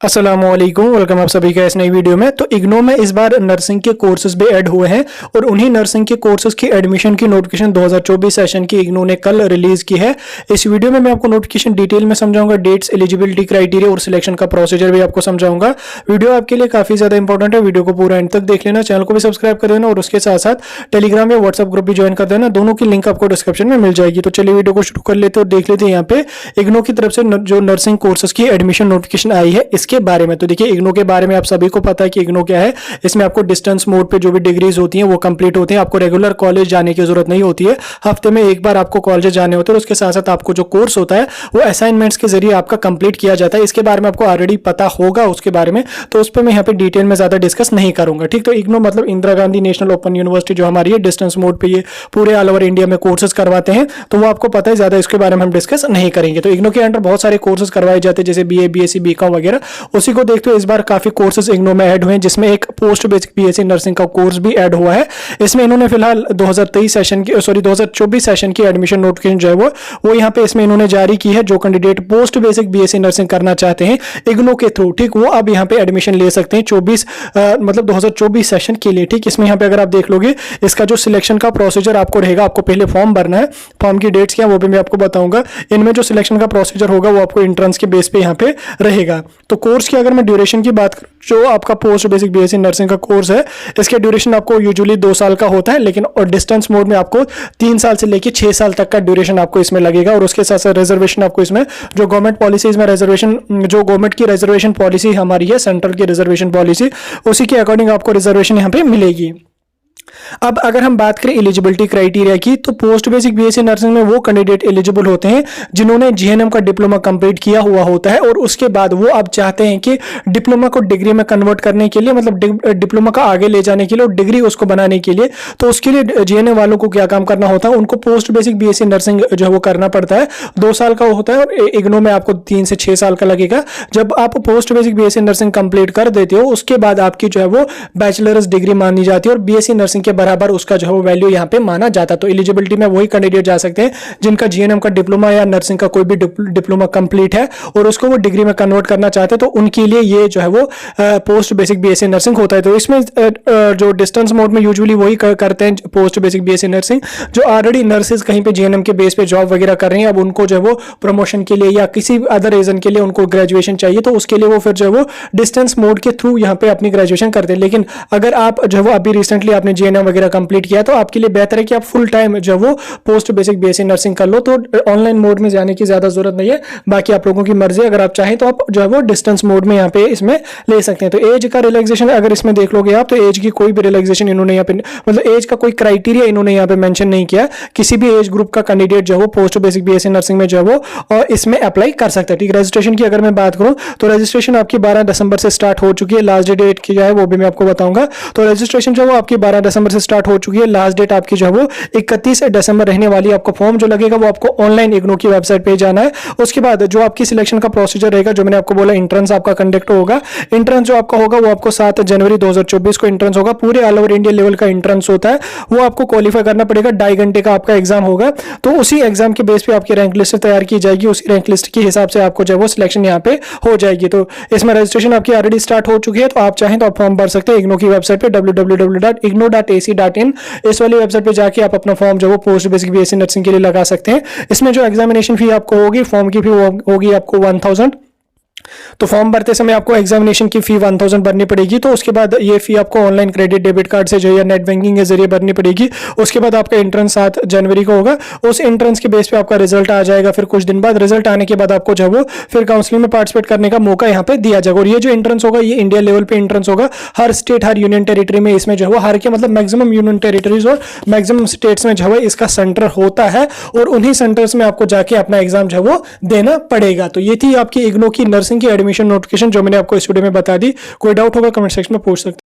अस्सलामुअलैकुम, वेलकम आप सभी का इस नई वीडियो में। तो इग्नू में इस बार नर्सिंग के कोर्सेज भी ऐड हुए हैं और उन्हीं नर्सिंग के कोर्सेज की एडमिशन की नोटिफिकेशन 2024 सेशन की इग्नू ने कल रिलीज की है। इस वीडियो में मैं आपको नोटिफिकेशन डिटेल में समझाऊंगा, डेट्स, एलिजिबिलिटी क्राइटेरिया और सिलेक्शन का प्रोसीजर भी आपको समझाऊंगा। वीडियो आपके लिए काफी ज्यादा इंपॉर्टेंट है, वीडियो को पूरा एंड तक देख लेना, चैनल को भी सब्सक्राइब कर देना और उसके साथ साथ टेलीग्राम या व्हाट्सएप ग्रुप भी ज्वाइन कर देना। दोनों की लिंक आपको डिस्क्रिप्शन में मिल जाएगी। तो चलिए वीडियो को शुरू कर लेते हैं और देख लेते हैं यहाँ पे इग्नू की तरफ से जो नर्सिंग कोर्सेज की एडमिशन नोटिफिकेशन आई है इसके बारे में। तो देखिए इग्नू के बारे में आप सभी को पता है कि इग्नू क्या है। इसमें आपको डिस्टेंस मोड पे जो भी डिग्रीज होती हैं वो कंप्लीट होती हैं, आपको रेगुलर कॉलेज जाने की जरूरत नहीं होती है। हफ्ते में एक बार आपको कॉलेज जाने होते हैं और उसके साथ साथ आपको जो कोर्स होता है वो असाइनमेंट्स के जरिए आपका कंप्लीट किया जाता है। इसके बारे में आपको ऑलरेडी पता होगा उसके बारे में, तो उस पर मैं यहाँ पे डिटेल में ज्यादा डिस्कस नहीं करूंगा। ठीक, तो इग्नू मतलब Indira Gandhi national open university जो हमारी है, डिस्टेंस मोड पे ये पूरे ऑल ओवर इंडिया में कोर्सेज करवाते हैं, तो वो आपको पता है, ज्यादा इसके बारे में हम डिस्कस नहीं करेंगे। तो इग्नू के अंडर बहुत सारे कोर्सेज करवाए जाते हैं जैसे बीए, बीएससी, बीकॉम वगैरह। उसी को देखते हुए इस बार काफी कोर्सेज इग्नू में ऐड हुए हैं, जिसमें एक पोस्ट बेसिक बीएससी नर्सिंग का कोर्स भी ऐड हुआ है। इसमें इन्होंने फिलहाल 2023 सेशन की 2024 सेशन की एडमिशन नोटिफिकेशन जो है वो यहाँ पे इसमें इन्होंने जारी की है। जो candidate post basic BSc nursing करना चाहते हैं इग्नू के थ्रू, ठीक, वो अब यहाँ पे एडमिशन ले सकते हैं 2024 सेशन के लिए। ठीक, इसमें यहाँ पे अगर आप देख लोगे इसका जो सिलेक्शन का प्रोसीजर आपको रहेगा, आपको पहले फॉर्म भरना है, फॉर्म की डेट्स क्या वो भी मैं आपको बताऊंगा। इनमें जो सिलेक्शन का प्रोसीजर होगा वो आपको एंट्रेंस के बेस पे यहाँ पे रहेगा। तो कोर्स की अगर मैं ड्यूरेशन की बात करूं, जो आपका पोस्ट बेसिक बीएससी नर्सिंग का कोर्स है इसके ड्यूरेशन आपको यूजुअली 2 साल का होता है, लेकिन और डिस्टेंस मोड में आपको 3 साल से लेकर 6 साल तक का ड्यूरेशन आपको इसमें लगेगा। और उसके साथ साथ रिजर्वेशन आपको इसमें जो गवर्नमेंट पॉलिसी इसमें रिजर्वेशन, जो गवर्नमेंट की रिजर्वेशन पॉलिसी हमारी है, सेंट्रल की रिजर्वेशन पॉलिसी, उसी के अकॉर्डिंग आपको रिजर्वेशन यहाँ पे मिलेगी। अब अगर हम बात करें एलिजिबिलिटी क्राइटेरिया की, तो पोस्ट बेसिक बीएससी नर्सिंग में वो कैंडिडेट एलिजिबल होते हैं जिन्होंने जीएनएम का डिप्लोमा कंप्लीट किया हुआ होता है और उसके बाद वो अब चाहते हैं कि डिप्लोमा को डिग्री में कन्वर्ट करने के लिए, मतलब डिप्लोमा का आगे ले जाने के लिए और डिग्री उसको बनाने के लिए, तो उसके लिए जीएनएम वालों को क्या काम करना होता है, उनको पोस्ट बेसिक बीएससी नर्सिंग जो है वो करना पड़ता है। 2 साल का होता है और इग्नू में आपको 3 से 6 साल का लगेगा। जब आप post basic BSc nursing complete कर देते हो उसके बाद आपकी जो है वो बैचलर्स डिग्री मानी जाती है और बीएससी नर्सिंग के बराबर उसका जो है वो वैल्यू यहाँ पे माना जाता है। तो एलिजिबिलिटी में वही कैंडिडेट जा सकते हैं जिनका जीएनएम का डिप्लोमा या नर्सिंग का कोई भी डिप्लोमा कंप्लीट है और उसको वो डिग्री में कन्वर्ट करना चाहते हैं, तो उनके लिए ये जो है वो पोस्ट बेसिक बीएससी नर्सिंग होता है। तो इसमें जो डिस्टेंस मोड में यूजुअली वही करते हैं पोस्ट बेसिक बीएससी नर्सिंग, जो ऑलरेडी नर्सेज कहीं पे जीएनएम के बेस पे जॉब वगैरह कर रही हैं, अब उनको जो है वो प्रमोशन के लिए या किसी अदर रीजन के लिए उनको ग्रेजुएशन चाहिए, तो उसके लिए वो फिर जो है वो डिस्टेंस मोड के थ्रू यहाँ पे अपनी ग्रेजुएशन करते हैं। लेकिन अगर आप जो है वो अभी रिसेंटली आपने जीएनएम वगैरह कंप्लीट किया तो आपके लिए बेहतर है कि आप फुल टाइम जो वो पोस्ट बेसिक बीएससी नर्सिंग कर लो, तो ऑनलाइन मोड में जाने की ज्यादा जरूरत नहीं है। बाकी आप लोगों की मर्जी, अगर आप चाहें तो आप जो है वो डिस्टेंस मोड में यहाँ पे इसमें ले सकते हैं। तो एज का रिलैक्सेशन अगर इसमें देख लोगे आप, तो एज की कोई भी रिलैक्सेशन इन्होंने यहाँ पे, मतलब एज का कोई क्राइटेरिया इन्होंने यहाँ पे मेंशन नहीं किया। किसी भी एज ग्रुप का कैंडिडेट जो है वो पोस्ट बेसिक बीएससी नर्सिंग में जो है वो और इसमें अप्लाई कर सकता है। ठीक, रजिस्ट्रेशन की अगर मैं बात करूं तो रजिस्ट्रेशन आपकी 12 दिसंबर से स्टार्ट हो चुकी है। लास्ट डेट की जो है वो भी मैं आपको बताऊंगा। तो रजिस्ट्रेशन जो है वो आपकी 12 दिसंबर से स्टार्ट हो चुकी है। लास्ट डेट आपकी जो है वो 31 दिसंबर रहने वाली। आपको फॉर्म जो लगेगा वो आपको ऑनलाइन इग्नू की वेबसाइट पे जाना है। उसके बाद जो आपकी सिलेक्शन का प्रोसीजर रहेगा, जो मैंने आपको बोला, एंट्रेंस आपका कंडक्ट होगा। एंट्रेंस जो आपका होगा वो आपको 7 जनवरी 2024 को एंट्रेंस होगा। पूरे ऑल ओवर इंडिया लेवल का एंट्रेंस होता है, वो आपको क्वालिफाई करना पड़ेगा। 2.5 घंटे का आपका एग्जाम होगा। तो उसी एग्जाम के बेस पे आपकी रैंक लिस्ट तैयार की जाएगी। उसी रैंक लिस्ट के हिसाब से आपको जो है वो सिलेक्शन यहाँ पे हो जाएगी। तो इसमें रजिस्ट्रेशन आपकी ऑलरेडी स्टार्ट हो चुकी है, तो आप चाहें तो आप फॉर्म भर सकते हैं इग्नू की वेबसाइट पे www.ignou.ac.in। इस वाली वेबसाइट पे जाके आप अपना फॉर्म जो वो पोस्ट बेसिक बीएससी नर्सिंग के लिए लगा सकते हैं। इसमें जो एग्जामिनेशन फी आपको होगी, फॉर्म की फी होगी आपको 1000। तो फॉर्म भरते समय आपको एग्जामिनेशन की फी 1000 भरनी पड़ेगी। तो उसके बाद ये फी आपको ऑनलाइन क्रेडिट डेबिट कार्ड से जो या नेट बैंकिंग के जरिए भरनी पड़ेगी। उसके बाद आपका एंट्रेंस 7 जनवरी को होगा। उस एंट्रेंस के बेस पे आपका रिजल्ट आ जाएगा। फिर कुछ दिन बाद रिजल्ट आने के बाद आपको जो है वो फिर काउंसलिंग में पार्टिसिपेट करने का मौका यहाँ पे दिया जाएगा। और ये जो एंट्रेंस होगा ये इंडिया लेवल पे एंट्रेंस होगा। हर स्टेट, हर यूनियन टेरिटरी में इसमें जो है वो, हर के मतलब मैक्सिमम यूनियन टेरिटरीज और मैक्सिमम स्टेट्स में जो है इसका सेंटर होता है और उन्हीं सेंटर्स में आपको जाके अपना एग्जाम जो है वो देना पड़ेगा। तो ये थी आपकी इग्नू की नर्सिंग की एडमिशन नोटिफिकेशन जो मैंने आपको इस वीडियो में बता दी। कोई डाउट होगा कमेंट सेक्शन में पूछ सकते हैं।